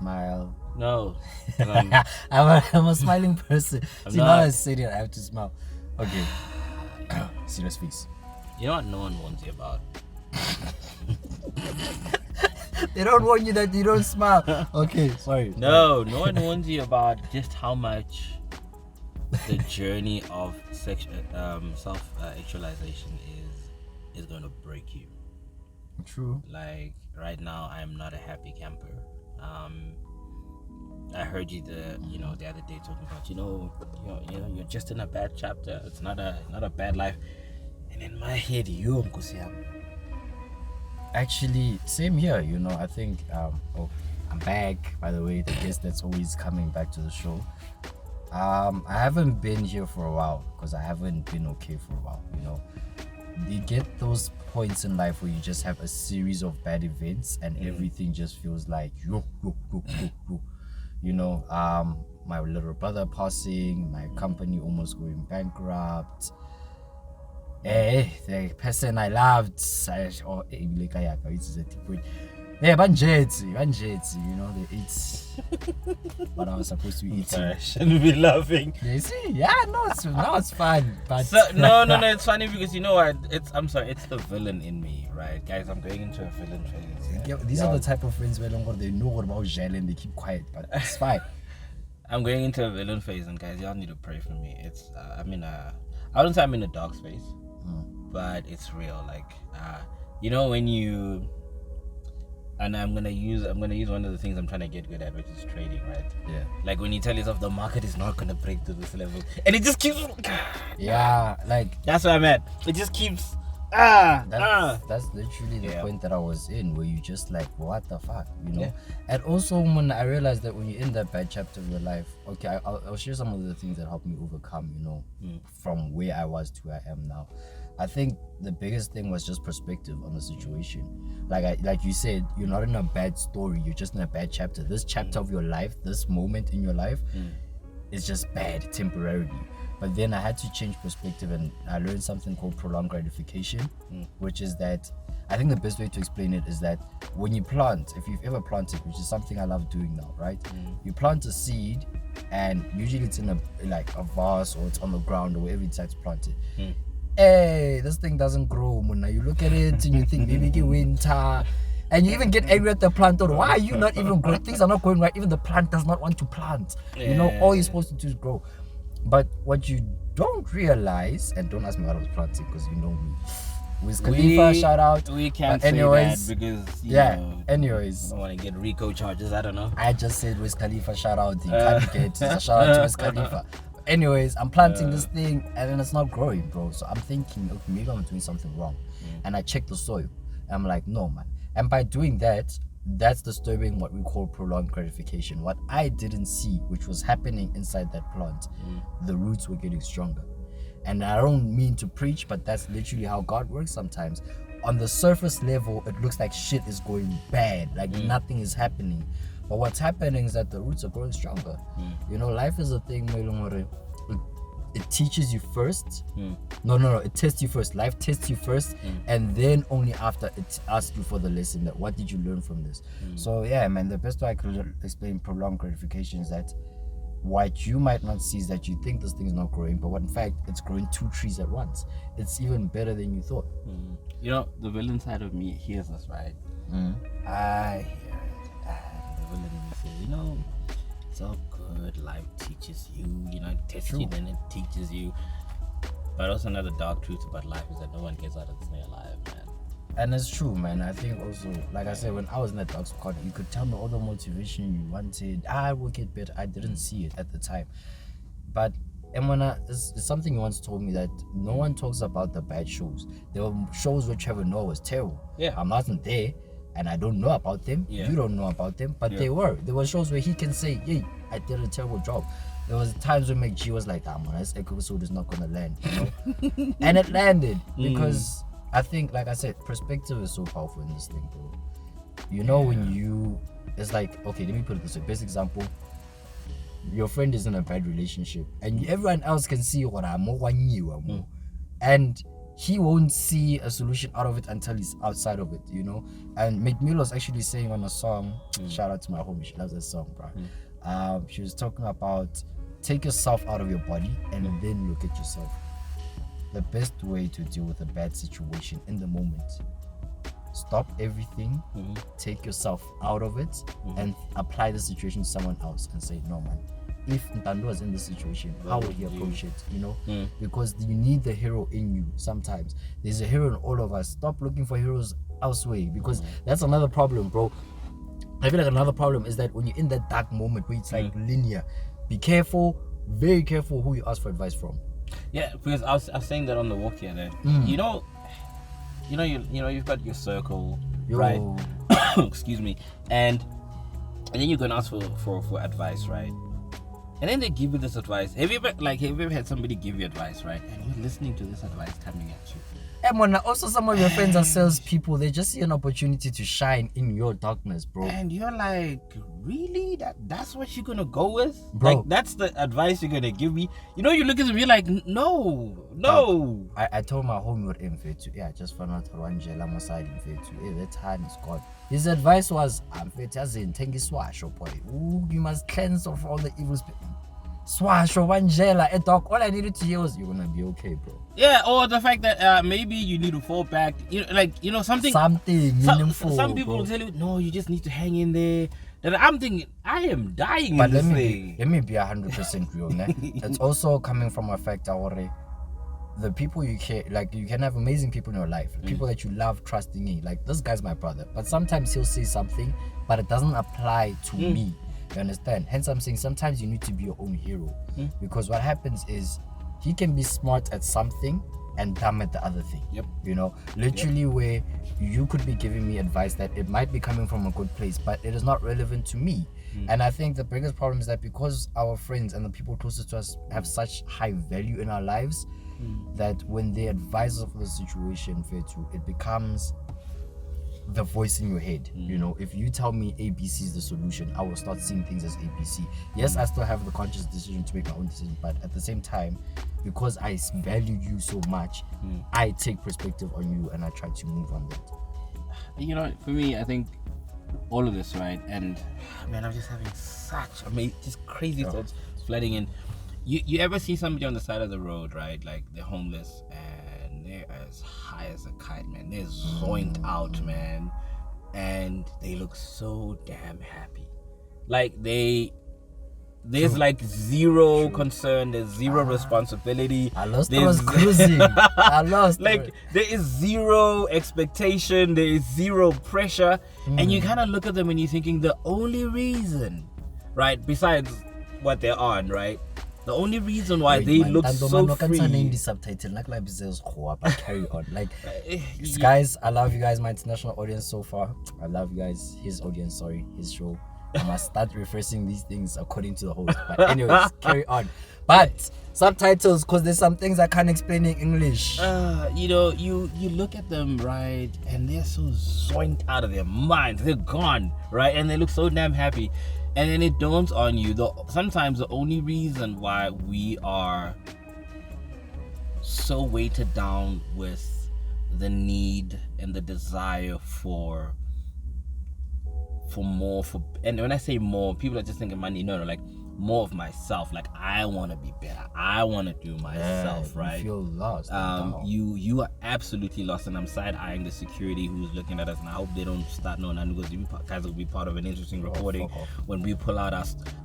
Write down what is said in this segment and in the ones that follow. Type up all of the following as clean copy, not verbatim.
smile. No. I'm a smiling person. See, now I said it, I have to smile. Okay. Serious face. You know what no one warns you about? They don't warn you that you don't smile. Okay, sorry. No one warns you about just how much the journey of self-actualization is going to break you. True. Like right now, I'm not a happy camper. I heard you the other day talking about you're just in a bad chapter. It's not a bad life. And in my head, Actually, same here. I think I'm back. By the way, the guest that's always coming back to the show. I haven't been here for a while because I haven't been okay for a while. You get those points in life where you just have a series of bad events and everything just feels like my little brother passing, my company almost going bankrupt. The person I loved, it's they eat what I was supposed to eat. I shouldn't be laughing. You see? Yeah, no, it's fun. But no, it's funny because you know what? It's the villain in me, right? Guys, I'm going into a villain phase. Yeah, these are the type of friends where they know what about jail and they keep quiet, but it's fine. I'm going into a villain phase, and guys, y'all need to pray for me. It's I wouldn't say I'm in a dark space, but it's real. Like when you. And I'm gonna use one of the things I'm trying to get good at, which is trading, right? Yeah. Like when you tell yourself the market is not gonna break to this level, and it just keeps. Yeah, like that's what I'm at. It just keeps. That's literally the point that I was in, where you just like, what the fuck, Yeah. And also when I realized that when you're in that bad chapter of your life, okay, I'll share some of the things that helped me overcome, from where I was to where I am now. I think the biggest thing was just perspective on the situation. Like you said, you're not in a bad story, you're just in a bad chapter. This chapter of your life, this moment in your life is just bad temporarily. But then I had to change perspective, and I learned something called prolonged gratification, which is that I think the best way to explain it is that when you plant, if you've ever planted, which is something I love doing now, right? You plant a seed, and usually it's in a vase or it's on the ground or wherever you decide to plant it. Hey, this thing doesn't grow. Now you look at it and you think maybe it's winter, and you even get angry at the plant. Or why are you not even growing? Things are not going right. Even the plant does not want to plant. All you're supposed to do is grow. But what you don't realize, and don't ask me what I was planting because you know me. Wiz Khalifa, shout out. We can't say that because anyways, I don't want to get RICO charges. I don't know. I just said Wiz Khalifa, shout out. You can't get a shout out to Wiz Khalifa. Anyways, I'm planting this thing and then it's not growing, bro. So I'm thinking, okay, maybe I'm doing something wrong. And I check the soil. And I'm like, no, man. And by doing that, that's disturbing what we call prolonged gratification. What I didn't see, which was happening inside that plant, the roots were getting stronger. And I don't mean to preach, but that's literally how God works sometimes. On the surface level, it looks like shit is going bad, like nothing is happening. But what's happening is that the roots are growing stronger. Life is a thing where it teaches you first. No, it tests you first. Life tests you first, and then only after it asks you for the lesson. That what did you learn from this? So yeah, man, the best way I could explain prolonged gratification is that what you might not see is that you think this thing is not growing, but what in fact it's growing 2 trees at once. It's even better than you thought. The villain side of me hears this, right? I hear it. The villain in me says, it's all good. Life teaches you, it tests you, then it teaches you. But also another dark truth about life is that no one gets out of this thing alive, man. And it's true, man. I think also, like I said, when I was in that dark spot, you could tell me all the motivation you wanted. I will get better. I didn't see it at the time. But it's something you once told me, that no one talks about the bad shows. There were shows where Trevor Noah was terrible. Yeah. I wasn't there, and I don't know about them. Yeah. You don't know about them, but they were. There were shows where he can say, "Hey, I did a terrible job." There was times when McG was like, man, this episode is not gonna land, and it landed because I think, like I said, perspective is so powerful in this thing, bro. When it's like, okay, let me put it this way. Best example: your friend is in a bad relationship, and everyone else can see what I'm more, and he won't see a solution out of it until he's outside of it, you know. And McMill was actually saying on a song, shout out to my homie, she loves that song, bro. She was talking about take yourself out of your body and then look at yourself. The best way to deal with a bad situation in the moment, stop everything, take yourself out of it, and apply the situation to someone else and say, no man, if Ntando was in this situation, how would he approach it, you know? Because you need the hero in you sometimes. There's a hero in all of us. Stop looking for heroes elsewhere, because that's another problem, bro. I feel like another problem is that when you're in that dark moment where it's like linear, be careful, very careful who you ask for advice from. Yeah, because I was saying that on the walk here, there. You've got your circle, right? Excuse me, and then you can ask for advice, right? And then they give you this advice. Have you ever had somebody give you advice, right? And you're listening to this advice coming at you. And also some of your friends are salespeople. They just see an opportunity to shine in your darkness, bro. And you're like, really? That's what you're gonna go with? Bro. Like, that's the advice you're gonna give me? You know, you look at them, you're like, no. I told my homie what Mfetu. Yeah, I just found out Rwangela Mosai Mfetu. Hey, that time is gone. His advice was, Mfetu as in Tengi Swasho, boy. Ooh, you must cleanse of all the evil spirits. Swasho, Rwangela, a dog. All I needed to hear was, you're gonna be okay, bro. Yeah, or the fact that maybe you need to fall back. Something meaningful. Some people will tell you, no, you just need to hang in there. Then I'm thinking, I am dying. But let me be 100% real, ne? It's also coming from a factor where the people you care, like you can have amazing people in your life, people that you love, trusting in. Like this guy's my brother, but sometimes he'll say something, but it doesn't apply to me. You understand? Hence, I'm saying sometimes you need to be your own hero, because what happens is he can be smart at something and dumb at the other thing. You know, literally where you could be giving me advice that it might be coming from a good place, but it is not relevant to me. And I think the biggest problem is that because our friends and the people closest to us have such high value in our lives, that when they advise us of the situation, it becomes the voice in your head. You know, if you tell me ABC is the solution, I will start seeing things as ABC. Yes, I still have the conscious decision to make my own decision, but at the same time, because I value you so much, I take perspective on you and I try to move on that. You know, for me, I think all of this, right? And man, I'm just having such just crazy thoughts flooding in. You ever see somebody on the side of the road, right? Like they're homeless and they're as high as a kite, man. They're zoinked out, man. And they look so damn happy. Like there's like zero concern, there's zero responsibility. I was cruising. I lost. Like there is zero expectation, there is zero pressure. And you kind of look at them and you're thinking the only reason, right, besides what they're on, right? The only reason why they look so free. Carry on. Like, guys, I love you guys, my international audience so far. I love you guys. His audience, sorry, his show. I must start referencing these things according to the host. But anyways, carry on. But subtitles, because there's some things I can't explain in English. You look at them, right, and they're so zoinked out of their minds. They're gone, right, and they look so damn happy. And then it dawns on you, sometimes the only reason why we are so weighted down with the need and the desire for more, and when I say more, people are just thinking money. No, like more of myself. Like I want to be better. I want to do myself, right? You feel lost. You are absolutely lost, and I'm side-eyeing the security who's looking at us, and I hope they don't start knowing that, because you guys will be part of an interesting recording when we pull out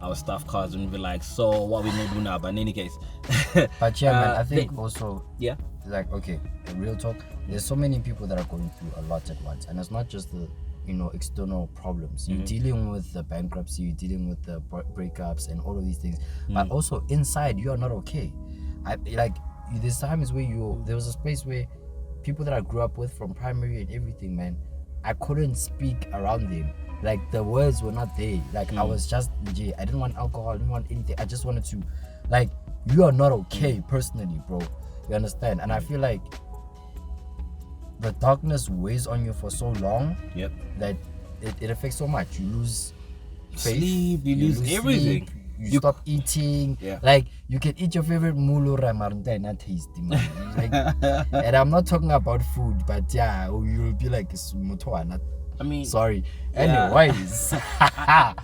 our stuff cards and we'll be like, so what we gonna do now? But in any case, but yeah, man, I think also like, okay, real talk, there's so many people that are going through a lot at once, and it's not just the external problems. You're dealing with the bankruptcy, you're dealing with the breakups and all of these things, but also inside you are not okay. There's times where there was a space where people that I grew up with from primary and everything, man, I couldn't speak around them. Like the words were not there. Like I was just I didn't want alcohol, I didn't want anything. I just wanted to, like, you are not okay personally, bro. You understand? And I feel like the darkness weighs on you for so long that it affects so much. You lose faith, sleep, you lose everything. you stop eating. Yeah. Like you can eat your favorite mulo ramarunda not tasty, man. Like, and I'm not talking about food, but yeah, you'll be like I mean, sorry. Yeah. Anyways,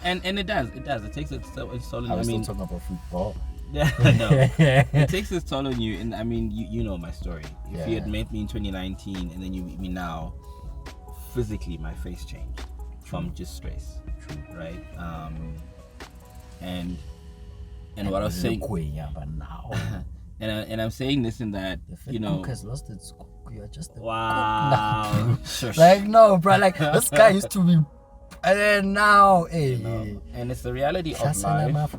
and it does. It takes its toll on. I was still talking about food, bro. No, it takes its toll on you. And I mean, you know my story. If you had met me in 2019 and then you meet me now, physically my face changed from just stress. True. Right. And what I was saying. But now. And I'm saying this in that The cook has lost its cook. You're just a wow. Like no, bro. Like this guy used to be, and then now, hey. And it's the reality of life.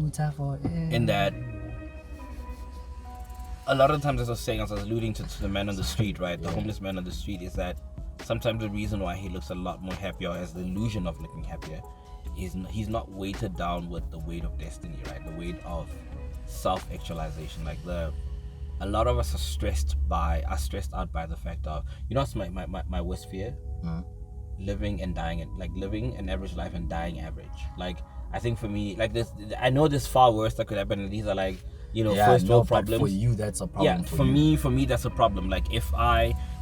In that, a lot of times, as I was saying, as I was alluding to the man on the street, right, the homeless man on the street, is that sometimes the reason why he looks a lot more happier, or has the illusion of looking happier, is he's not weighted down with the weight of destiny, right? The weight of self-actualization. Like a lot of us are stressed out by the fact of, you know, it's my worst fear, living and dying, like living an average life and dying average. Like I think for me, like this, I know there's far worse that could happen, and these are like, you know, first world problems. For you, that's a problem. Yeah, for me, that's a problem. Like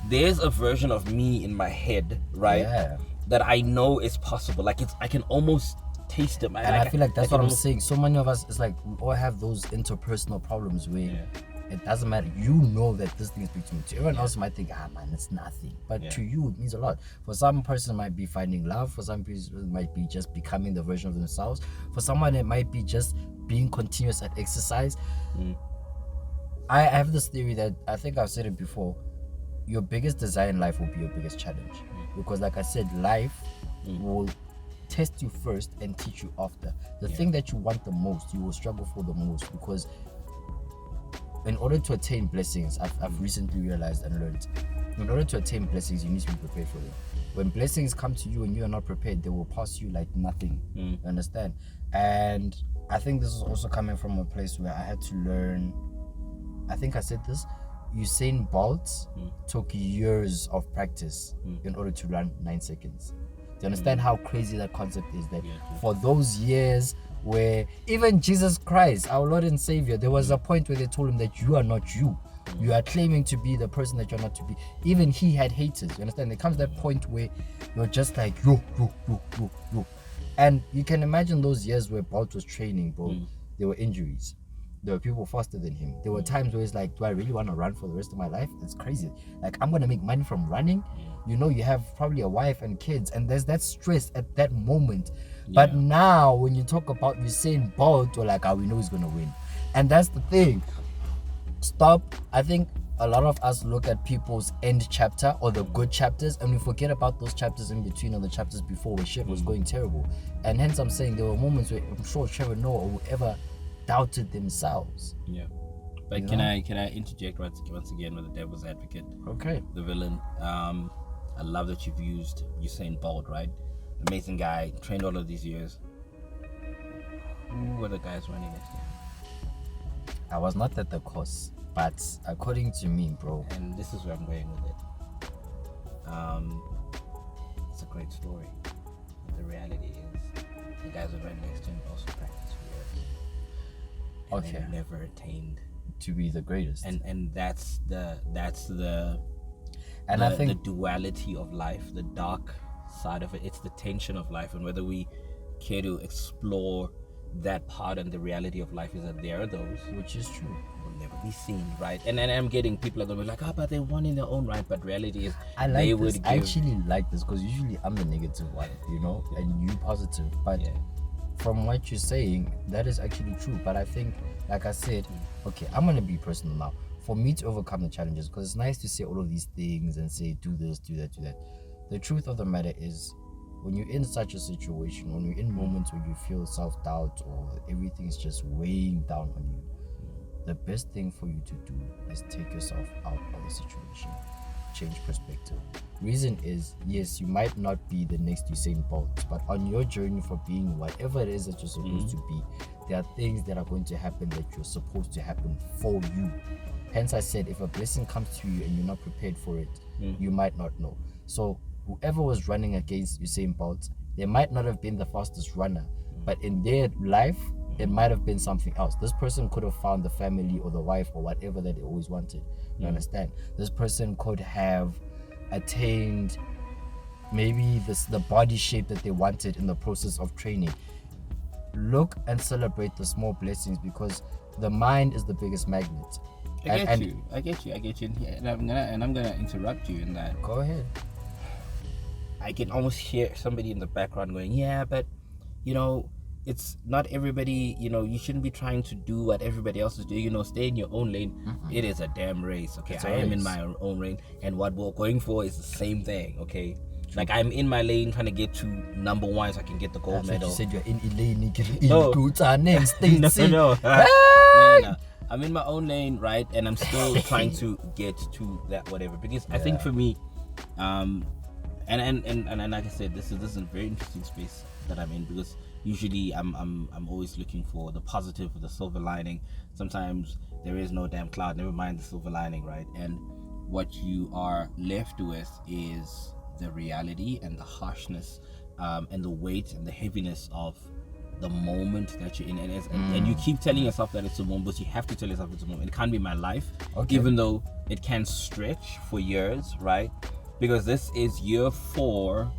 there's a version of me in my head, right? Yeah. That I know is possible. Like I can almost taste them. And I feel like that's what I'm saying. So many of us, it's like we all have those interpersonal problems where it doesn't matter. You know that this thing is between you. Everyone else might think, man, it's nothing. But to you, it means a lot. For some person, it might be finding love. For some people, it might be just becoming the version of themselves. For someone, it might be just being continuous at exercise. I have this theory that I think I've said it before. Your biggest desire in life will be your biggest challenge. Because like I said, life will test you first and teach you after. The thing that you want the most, you will struggle for the most, because in order to attain blessings, I've recently realized and learned, in order to attain blessings, you need to be prepared for them. When blessings come to you and you are not prepared, they will pass you like nothing. You understand? And I think this is also coming from a place where I had to learn, I think I said this, Usain Bolt took years of practice in order to run 9 seconds. Do you understand how crazy that concept is? That for those years where even Jesus Christ, our Lord and Savior, there was a point where they told him that you are not you. You are claiming to be the person that you're not to be. Even he had haters. You understand? There comes that point where you're just like, yo. And you can imagine those years where Bolt was training, bro. There were injuries. There were people faster than him. There were times where it's like, do I really want to run for the rest of my life? It's crazy. Like, I'm going to make money from running. You know, you have probably a wife and kids, and there's that stress at that moment. But now, when you talk about Usain Bolt, you're like, we know he's going to win. And that's the thing. Stop. I think a lot of us look at people's end chapter or the good chapters, and we forget about those chapters in between or the chapters before where shit was going terrible. And hence I'm saying there were moments where I'm sure Trevor Noah or whoever doubted themselves. Yeah. But can I interject once again with the devil's advocate? Okay. The villain. I love that you've used Usain Bolt, right? Amazing guy, trained all of these years. Who were the guys running next year? I was not at the course, but according to me, bro. And this is where I'm going with it. It's a great story. But the reality is, the guys who ran next to him also practiced for years. And they never attained to be the greatest. And that's the I think the duality of life, the dark side of it. It's the tension of life, and whether we care to explore that part and the reality of life is that there are those, which is true, will never be seen, right? And I'm getting people are gonna be like, but they won in their own right. But reality is, I actually like this because usually I'm the negative one, you know, and you positive. But from what you're saying, that is actually true. But I think, like I said, okay, I'm gonna be personal now. For me to overcome the challenges, because it's nice to say all of these things and say do this, do that, do that. The truth of the matter is, when you're in such a situation, when you're in moments where you feel self-doubt or everything's just weighing down on you, the best thing for you to do is take yourself out of the situation. Change perspective. Reason is, yes, you might not be the next Usain Bolt, but on your journey for being whatever it is that you're supposed to be, there are things that are going to happen that you're supposed to happen for you. Hence I said, if a blessing comes to you and you're not prepared for it, you might not know. So whoever was running against Usain Bolt, they might not have been the fastest runner, but in their life, it might have been something else. This person could have found the family or the wife or whatever that they always wanted. You understand? This person could have attained maybe the body shape that they wanted in the process of training. Look and celebrate the small blessings, because the mind is the biggest magnet. I get you. And I'm gonna interrupt you in that. Go ahead. I can almost hear somebody in the background going, yeah, but it's not everybody, you shouldn't be trying to do what everybody else is doing, stay in your own lane. It is a damn race, okay? I am in my own lane, and what we're going for is the same thing, okay? Like, I'm in my lane trying to get to number 1 so I can get the gold medal. You said you're in a lane. No. I'm in my own lane, right? And I'm still trying to get to that whatever. Because I think for me, and like I said, this is a very interesting space that I'm in, because usually I'm always looking for the positive, the silver lining. Sometimes there is no damn cloud, never mind the silver lining, right? And what you are left with is the reality and the harshness, and the weight and the heaviness of the moment that you're in. And you keep telling yourself that it's a moment, but you have to tell yourself it's a moment. It can't be my life, even though it can stretch for years, right? Because this is year 4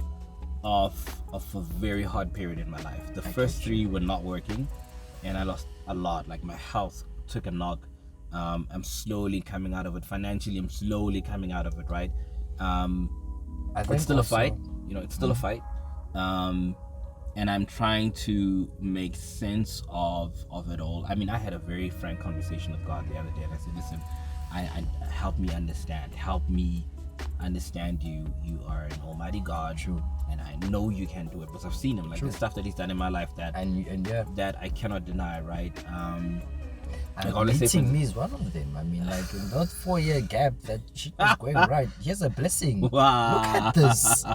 of a very hard period in my life. The first 3 were not working, and I lost a lot. Like, my health took a knock. I'm slowly coming out of it. Financially, I'm slowly coming out of it, right? It's still a fight. It's still a fight. And I'm trying to make sense of it all. I mean, I had a very frank conversation with God the other day, and I said, listen, I help me understand you. You are an almighty God. True. And I know you can do it, because I've seen him. Like, the stuff that he's done in my life that I cannot deny, right? And meeting me is one of them. I mean, like, in that 4-year gap that shit was going right, here's a blessing. Wow. Look at this.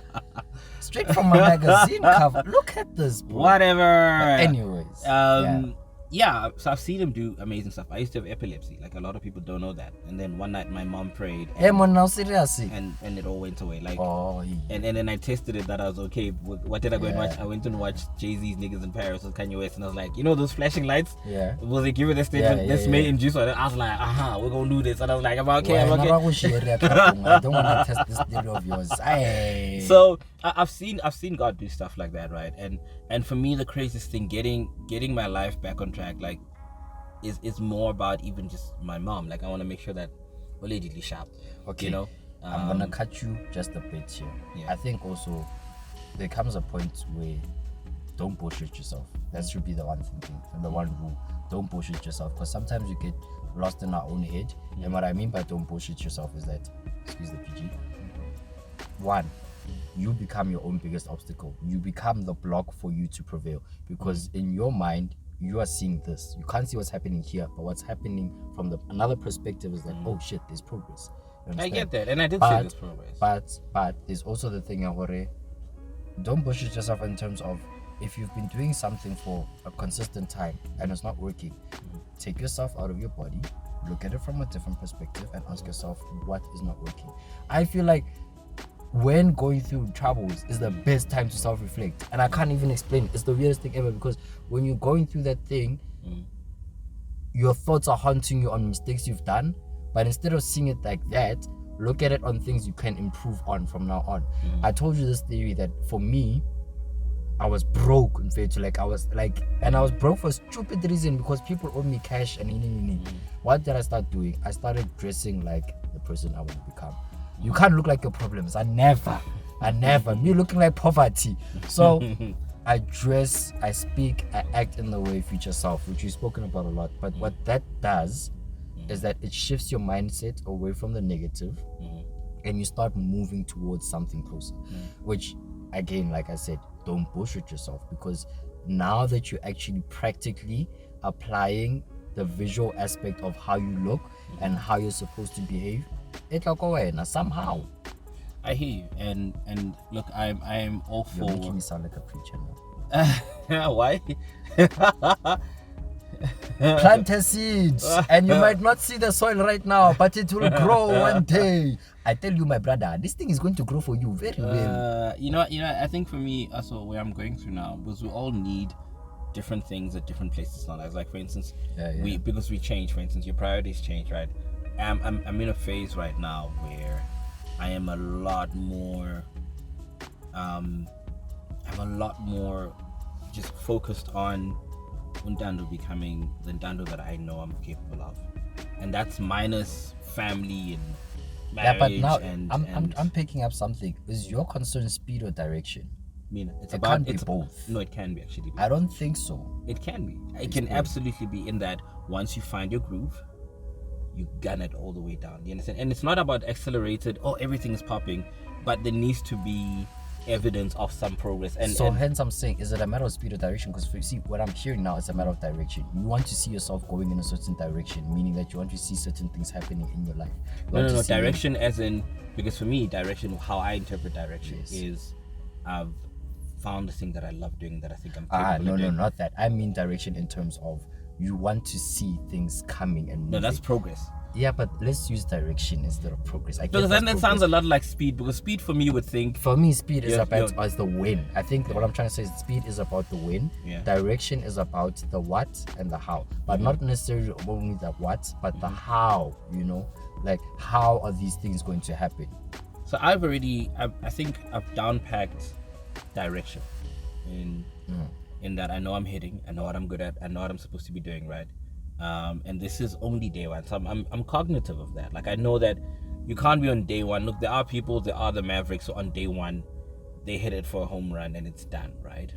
Straight from my magazine cover. Look at this, bro. Whatever. But anyways. Yeah, so I've seen him do amazing stuff. I used to have epilepsy. Like, a lot of people don't know that. And then one night my mom prayed. Now seriously. And it all went away. Like, and then I tested it that I was okay. What did I go and watch? I went and watched Jay-Z's Niggas in Paris with Kanye West, and I was like, those flashing lights? Yeah. Was they giving the statement this may induce? I was like, we're gonna do this. And I was like, I'm okay. I don't want to test this theory of yours. Aye. So I've seen God do stuff like that, right? And for me, the craziest thing, getting my life back on track, like, is more about even just my mom. Like, I want to make sure that we're legally sharp. Okay. I'm gonna cut you just a bit here. Yeah. I think also there comes a point where don't bullshit yourself. That should be the one thing, the one rule. Don't bullshit yourself, because sometimes you get lost in our own head. And what I mean by don't bullshit yourself is that, excuse the PG. 1, you become your own biggest obstacle. You become the block for you to prevail, because in your mind you are seeing this. You can't see what's happening here, but what's happening from another perspective is that oh shit, there's progress. I get that, and I did say there's progress. But there's also the thing where don't bullshit yourself in terms of, if you've been doing something for a consistent time and it's not working, take yourself out of your body, look at it from a different perspective, and ask yourself what is not working. I feel like when going through troubles is the best time to self-reflect, and I can't even explain it. It's the weirdest thing ever, because when you're going through that thing, your thoughts are haunting you on mistakes you've done, but instead of seeing it like that, look at it on things you can improve on from now on. I told you this theory that for me, I was broke in fact, I was broke for a stupid reason, because people owed me cash and what did I start doing? I started dressing like the person I want to become. You can't look like your problems. I never. Me looking like poverty. So I dress, I speak, I act in the way future self, which we've spoken about a lot. But what that does is that it shifts your mindset away from the negative, and you start moving towards something closer. Which, again, like I said, don't bullshit yourself, because now that you're actually practically applying the visual aspect of how you look and how you're supposed to behave, it's like now somehow. I hear you, and look, I'm all for. You're making me sound like a preacher now. Why? Plant a seed, and you might not see the soil right now, but it will grow one day. I tell you, my brother, this thing is going to grow for you very well. I think for me, also where I'm going through now, because we all need different things at different places in our lives. Like for instance, Yeah. because we change. For instance, your priorities change, right? I'm in a phase right now where I am a lot more just focused on Ntando becoming the Ntando that I know I'm capable of, and that's minus family and marriage. But now and I'm picking up something. Is your concern speed or direction? It can't be both. No, it can be actually. I don't think so. It can be. It can absolutely be in that once you find your groove, you gun it all the way down. You understand? And it's not about accelerated or everything is popping, but there needs to be evidence of some progress. And hence I'm saying, is it a matter of speed or direction? Because you see, what I'm hearing now is a matter of direction. You want to see yourself going in a certain direction, meaning that you want to see certain things happening in your life. No, direction as in, because for me, direction, how I interpret direction is I've found the thing that I love doing, that I think I'm capable of doing. No, not that. I mean direction in terms of you want to see things coming and moving. No, that's progress. Yeah, but let's use direction instead of progress. Because then that sounds a lot like speed. Because speed for me would think. For me, speed is about the win. I think what I'm trying to say is speed is about the win. Yeah. Direction is about the what and the how, but not necessarily only the what, but the how. You know, like how are these things going to happen? So I think I've downpacked direction in that I know I'm hitting, I know what I'm good at, I know what I'm supposed to be doing, right? And this is only day one, so I'm cognitive of that. Like I know that you can't be on day one. Look, there are the Mavericks, so on day one they hit it for a home run and it's done, right?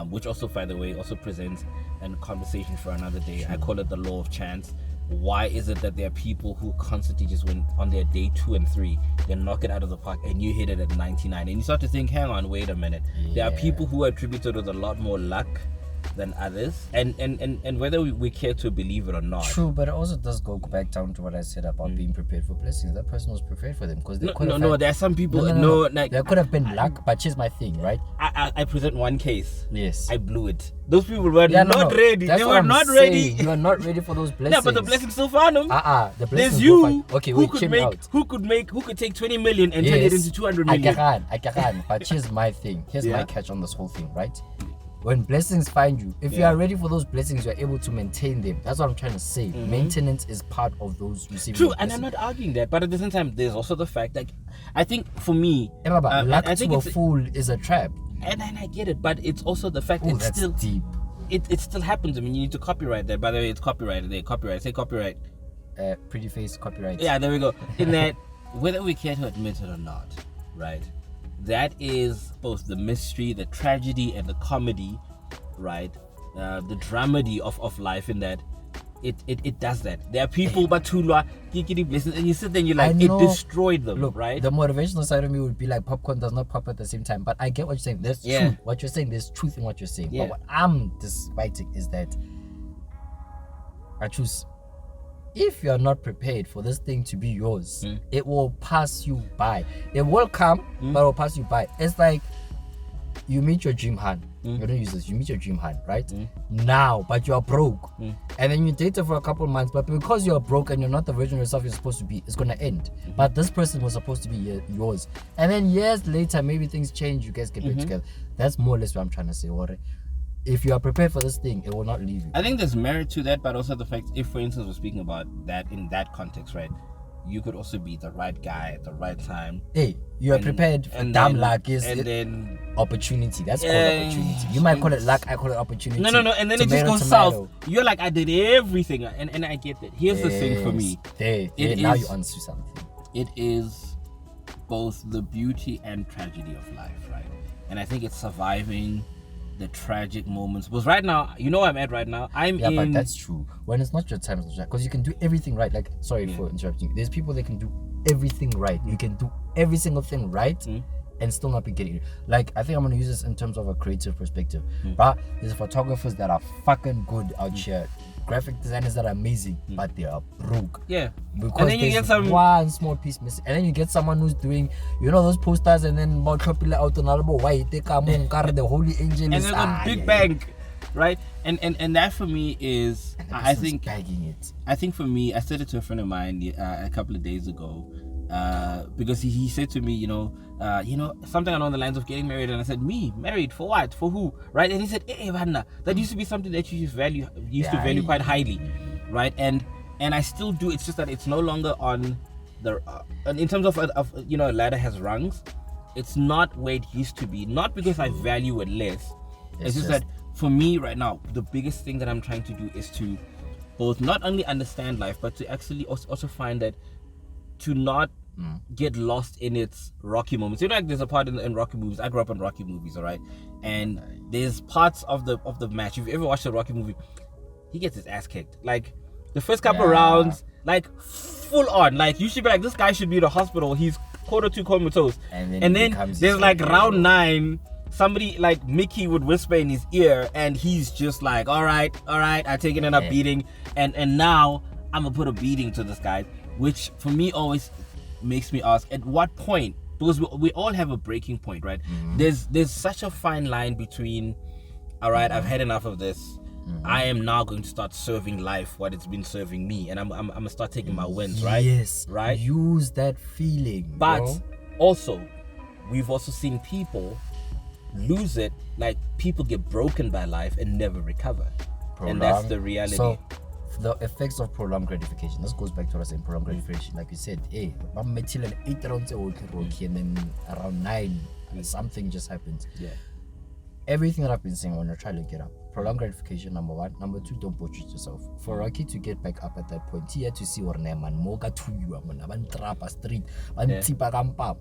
Which also, by the way, also presents a conversation for another day. I call it the law of chance. Why is it that there are people who constantly just win on their day 2 and 3, they knock it out of the park, and you hit it at 99, and you start to think, hang on, wait a minute. There are people who are attributed with a lot more luck than others, and whether we care to believe it or not. True, but it also does go back down to what I said about being prepared for blessings. That person was prepared for them because they there are some people. Like, there could have been luck, but here's my thing, right? I present one case. Yes, I blew it. Those people were not ready. They were not ready. You are not ready for those blessings. Yeah, but the blessings still found them. The blessings. There's you. Okay, who could take 20 million and turn it into 200 million. I can. But here's my thing. Here's my catch on this whole thing, right? When blessings find you, if you are ready for those blessings, you are able to maintain them. That's what I'm trying to say. Maintenance is part of those receiving. True, and I'm not arguing that, but at the same time, there's also the fact that I think for me, luck to a fool is a trap. And I get it, but it's also the fact that it's still deep. It still happens. I mean, you need to copyright that. By the way, it's copyrighted there. Say copyright. Pretty face copyright. Yeah, there we go. In that, whether we care to admit it or not, right? That is both the mystery, the tragedy, and the comedy, right? The dramedy of life, in that it does that. There are people but Tulwa blessings, and you sit there and you're like, it destroyed them. Look, right? The motivational side of me would be like, popcorn does not pop at the same time. But I get what you're saying. There's truth. What you're saying, there's truth in what you're saying. But what I'm despiting is that I choose. If you're not prepared for this thing to be yours, it will pass you by. It will come, but it will pass you by. It's like you meet your dream hand. You don't use this. You meet your dream hand, right? Now, but you're broke. And then you date her for a couple of months, but because you're broke and you're not the version of yourself you're supposed to be, it's going to end. But this person was supposed to be yours. And then years later, maybe things change, you guys get back together. That's more or less what I'm trying to say, Ore. If you are prepared for this thing, it will not leave you. I think there's merit to that, but also the fact, if for instance we're speaking about that in that context, right? You could also be the right guy at the right time. Hey, you are prepared for damn luck. And then opportunity. That's called opportunity. You might call it luck, I call it opportunity. No. And then it just goes south. You're like, I did everything, and I get that. Here's the thing for me. Now you answer something. It is both the beauty and tragedy of life, right? And I think it's surviving the tragic moments. Because right now, you know where I'm at right now. But that's true. When it's not your time, it's not your time. Because you can do everything right. Like, sorry for interrupting you. There's people that can do everything right. You can do every single thing right and still not be getting it. Like, I think I'm going to use this in terms of a creative perspective. But there's photographers that are fucking good out here. Graphic designers that are amazing, but they are broke. Yeah. Because and then you get one small piece missing. And then you get someone who's doing, you know, those posters, and then popular out on white, they come on, the holy angel and is then a big bang, right? And that for me is, I think, bagging it. I think for me, I said it to a friend of mine a couple of days ago. because he said to me, something along the lines of getting married, and I said, me married for what, for who, right? And he said, hey Vanna, that used to be something that you used to value quite highly, right? And I still do. It's just that it's no longer on the in terms of a ladder has rungs. It's not where it used to be, not because I value it less. It's just that for me right now, the biggest thing that I'm trying to do is to both not only understand life, but to actually also find that to not get lost in its rocky moments. Like there's a part in Rocky movies. I grew up in Rocky movies, all right? And there's parts of the match. If you ever watched a Rocky movie, he gets his ass kicked. Like the first couple rounds, like full on. Like you should be like, this guy should be in the hospital. He's quarter to comatose. And then there's like round 9. Somebody like Mickey would whisper in his ear, and he's just like, all right, I taken enough beating, and now I'm gonna put a beating to this guy, which for me always makes me ask, at what point? Because we all have a breaking point, right? There's such a fine line between, all right, I've had enough of this. I am now going to start serving life what it's been serving me, and I'm gonna start taking my wins, right? Yes, right. Use that feeling, but bro. Also, we've also seen people lose it, like people get broken by life and never recover. And that's the reality. So the effects of prolonged gratification, this goes back to what I was saying, prolonged gratification. Like you said, hey, I'm meeting 8 rounds and then around 9 something just happens. Everything that I've been saying, when I try to get up, prolonged gratification, number 1. Number 2, don't portray yourself. For Rocky to get back up at that point, he had to see what man moga to you, man trap a street, man tipa gampap.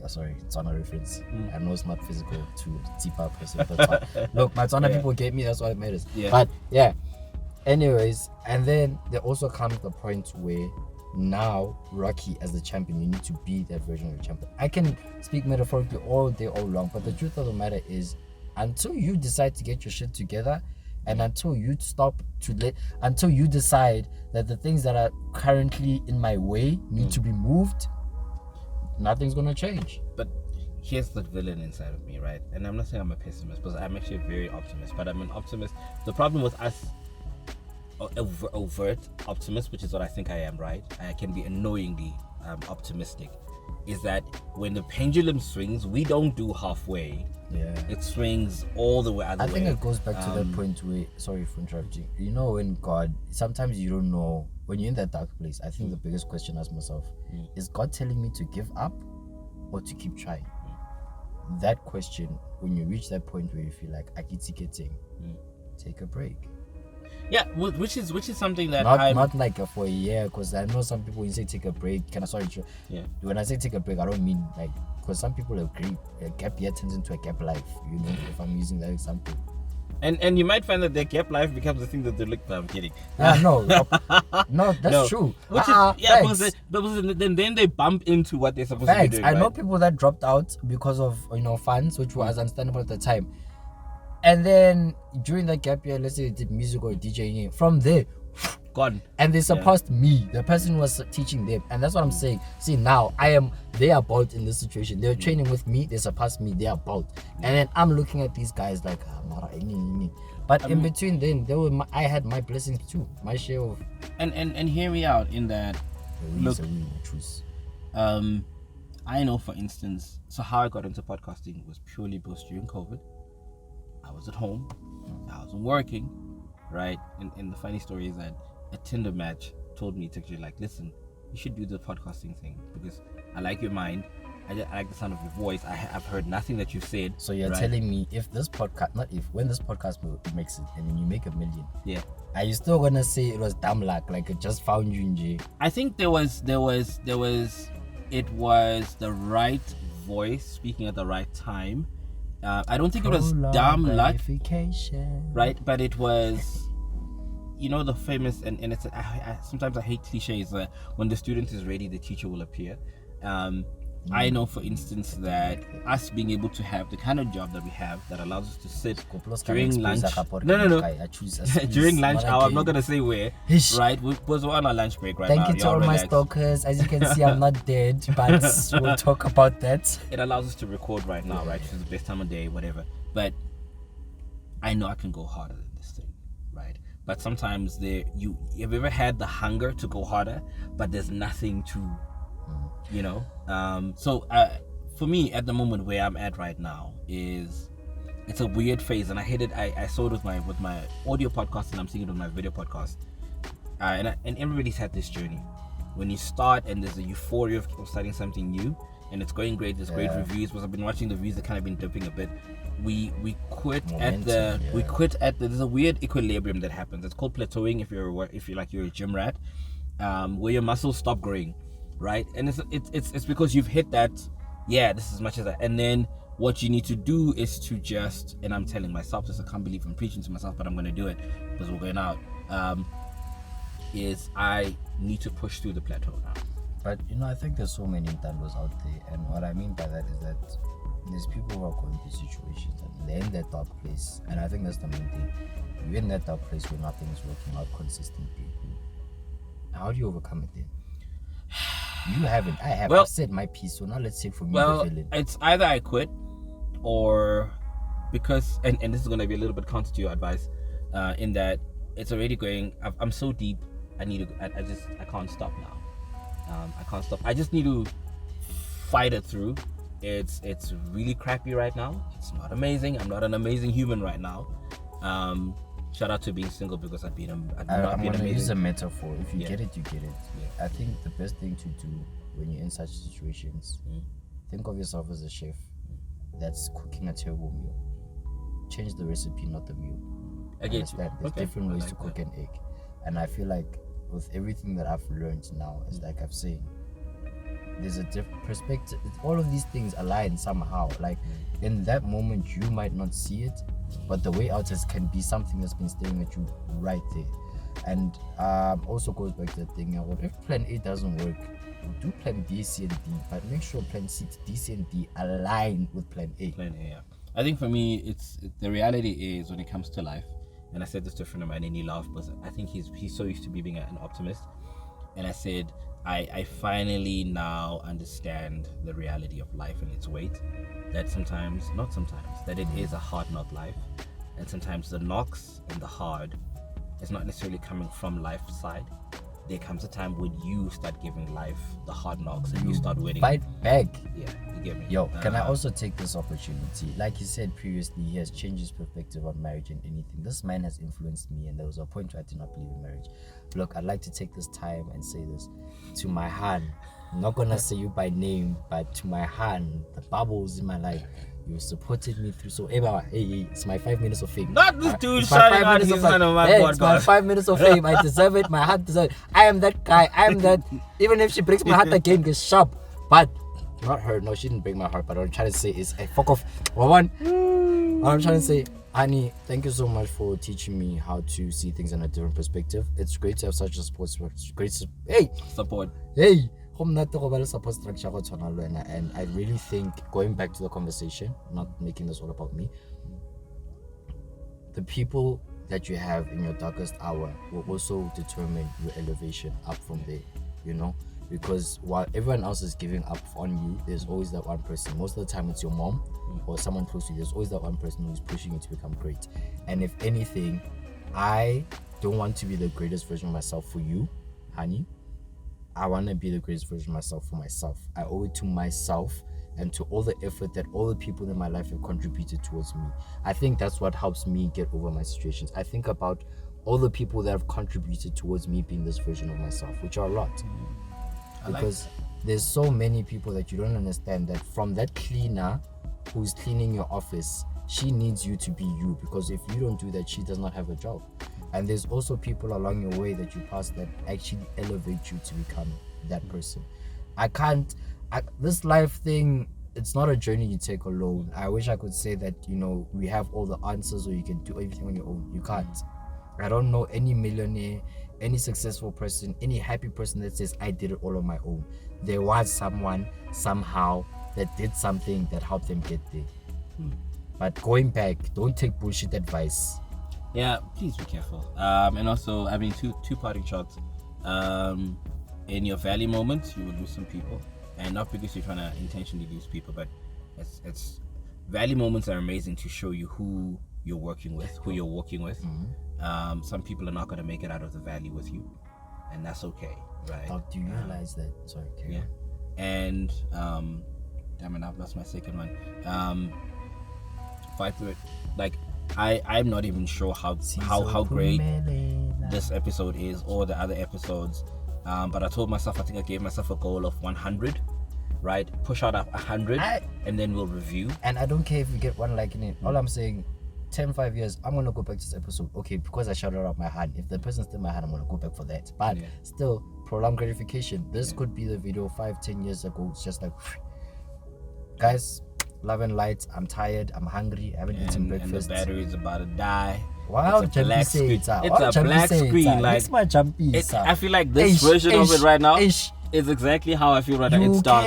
Sorry, it's on a reference. I know it's not physical to tipa person, but look, my Tswana people get me, that's why it matters. But anyways, and then there also comes the point where now Rocky as the champion, you need to be that version of the champion. I can speak metaphorically all day, all long, but the truth of the matter is, until you decide to get your shit together, and until you until you decide that the things that are currently in my way need to be moved, nothing's gonna change. But here's the villain inside of me, right? And I'm not saying I'm a pessimist, because I'm actually a very optimist, but I'm an optimist. The problem with us overt optimist, which is what I think I am, right? I can be annoyingly optimistic, is that when the pendulum swings, we don't do halfway. It swings all the way other way. I think it goes back to that point where, sorry for interrupting, when God, sometimes you don't know, when you're in that dark place, I think the biggest question I ask myself, is God telling me to give up or to keep trying? That question, when you reach that point where you feel like getting, take a break. Yeah, which is something that not like for a year, because I know some people, when you say take a break, when I say take a break, I don't mean like, because some people agree a gap year turns into a gap life, if I'm using that example. And you might find that their gap life becomes the thing that they look. I'm kidding. No, that's true. Which is because then they bump into what they're supposed to be doing. I know people that dropped out because of funds, which was understandable at the time. And then during that gap year, let's say they did music or DJing, from there, gone. And they surpassed me, the person who was teaching them. And that's what I'm saying. See, now they are both in this situation. They're training with me, they surpassed me, they are both. And then I'm looking at these guys like, but in between then, I had my blessings too, my share of. And hear me out in that. Look, I know, for instance, so how I got into podcasting was purely because during COVID, I was at home, I wasn't working, right? And the funny story is that a Tinder match told me to actually like, listen, you should do the podcasting thing because I like your mind, I like the sound of your voice. I've heard nothing that you've said. So you're telling me when this podcast makes it and then you make $1 million, are you still gonna say it was dumb luck, like it just found you in jail? I think it was the right voice speaking at the right time. I don't think it was dumb luck, right? But it was, the famous, and it's sometimes I hate cliches, when the student is ready, the teacher will appear. I know, for instance, that us being able to have the kind of job that we have that allows us to sit during lunch. No. During lunch hour, I'm not going to say where, right? We're on our lunch break right now. Thank you to all my stalkers. As you can see, I'm not dead, but we'll talk about that. It allows us to record right now, right? Which is the best time of day, whatever. But I know I can go harder than this thing, right? But sometimes have you ever had the hunger to go harder, but there's nothing to you know. So for me, at the moment where I'm at right now is it's a weird phase, and I hate it. I saw it with my audio podcast, and I'm seeing it with my video podcast. And everybody's had this journey. When you start and there's a euphoria of starting something new, and it's going great. There's great reviews. Because I've been watching the reviews that kind of been dipping a bit. We quit at the there's a weird equilibrium that happens. It's called plateauing if you're a gym rat, where your muscles stop growing, right? And it's because you've hit that. Yeah, this is as much as that, and then what you need to do is to just, and I'm telling myself this, I can't believe I'm preaching to myself, but I'm going to do it because we're going out, is I need to push through the plateau now. But I think there's so many Ntandos out there, and what I mean by that is that there's people who are going through situations and they're in that dark place, and I think that's the main thing. You're in that dark place where nothing is working out consistently. How do you overcome it then? You haven't. I have. I've said my piece, so now let's say for me the villain. It's either I quit, or because and this is going to be a little bit counter to your advice, in that it's already going. I'm so deep. I can't stop now. I can't stop. I just need to fight it through. It's really crappy right now. It's not amazing. I'm not an amazing human right now. Shout out to being single, because I'm going to use a metaphor. If you get it, you get it. Yeah. I think the best thing to do when you're in such situations, think of yourself as a chef that's cooking a terrible meal. Change the recipe, not the meal. I get you. There's different ways to cook an egg. And I feel like with everything that I've learned now, is like I've said, there's a different perspective. All of these things align somehow. Like in that moment, you might not see it, but the way out can be something that's been staring at you right there. And also goes back to the thing. What if plan A doesn't work? Do plan B, C, and D, but make sure plan C, D, C, and D align with plan A. Plan A, yeah. I think for me, the reality is when it comes to life, and I said this to a friend of mine and he laughed, but I think he's so used to me being an optimist. And I said, I finally now understand the reality of life and its weight. That that it is a hard knock life. And sometimes the knocks and the hard is not necessarily coming from life's side. There comes a time when you start giving life the hard knocks and you start winning. Fight back. Yeah, you get me. Yo, can I also take this opportunity? Like you said previously, he has changed his perspective on marriage and anything. This man has influenced me, and there was a point where I did not believe in marriage. Look, I'd like to take this time and say this to my hand. I'm not gonna say you by name, but to my hand, the bubbles in my life. You supported me through. So, hey, it's my 5 minutes of fame. Not this dude shouting out his son of my podcast. It's my 5 minutes of fame. I deserve it. My heart deserves it. I am that guy. I am that. Even if she breaks my heart again, gets sharp. But not her. No, she didn't break my heart. But what I'm trying to say is, fuck off. What I'm trying to say, Annie, thank you so much for teaching me how to see things in a different perspective. It's great to have such a support. Support. Hey. Support structure, and I really think, going back to the conversation, not making this all about me, the people that you have in your darkest hour will also determine your elevation up from there, because while everyone else is giving up on you, there's always that one person. Most of the time it's your mom or someone close to you. There's always that one person who's pushing you to become great. And if anything, I don't want to be the greatest version of myself for you, honey. I want to be the greatest version of myself for myself. I owe it to myself and to all the effort that all the people in my life have contributed towards me. I think that's what helps me get over my situations. I think about all the people that have contributed towards me being this version of myself, which are a lot. Because there's so many people that you don't understand, that from that cleaner who's cleaning your office, she needs you to be you, because if you don't do that, she does not have a job. And there's also people along your way that you pass that actually elevate you to become that person. This life thing, it's not a journey you take alone. I wish I could say that, we have all the answers or you can do everything on your own. You can't. I don't know any millionaire, any successful person, any happy person that says, I did it all on my own. There was someone, somehow, that did something that helped them get there. But going back, don't take bullshit advice. Yeah, please be careful. And also, two parting shots. In your valley moments, you will lose some people, and not because you're trying to intentionally lose people, but it's valley moments are amazing to show you who you're working with, who you're walking with. Some people are not going to make it out of the valley with you, and that's okay, right? Do you realize that? Sorry, Karen. and damn it, I've lost my second one. Fight through it. Like I'm not even sure how great this episode is or the other episodes. But I told myself, I think I gave myself a goal of 100, right? Push out 100 and then we'll review. And I don't care if we get one like in it. All I'm saying, 5 years, I'm gonna go back to this episode. Okay, because I shouted out my hand. If the person's still my hand, I'm gonna go back for that. But still, prolonged gratification. This could be the video 5-10 years ago. It's just like, guys, love and light. I'm tired. I'm hungry. I haven't eaten breakfast. And the battery's about to die. Wow, it's a black screen. It's a black screen. Like, it's my jumpy. I feel like this version of it right now is exactly how I feel right now. It's dark.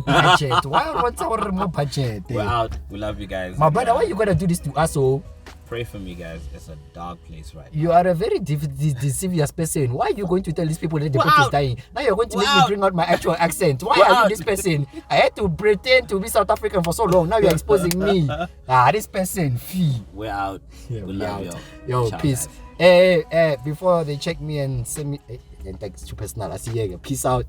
Budget. Why what's our remote budget? We're out. We love you guys. My brother, why you gonna do this to us? Oh, pray for me, guys. It's a dark place right now. You are a very deceivious person. Why are you going to tell these people that the book is dying? Now you're going to make me bring out my actual accent. Why are you this person? I had to pretend to be South African for so long. Now you're exposing me. This person. Fee. We're out. Yeah, we love you. Yo, ciao, peace. Guys. Before they check me and send me and text to personal, I see you. Peace out.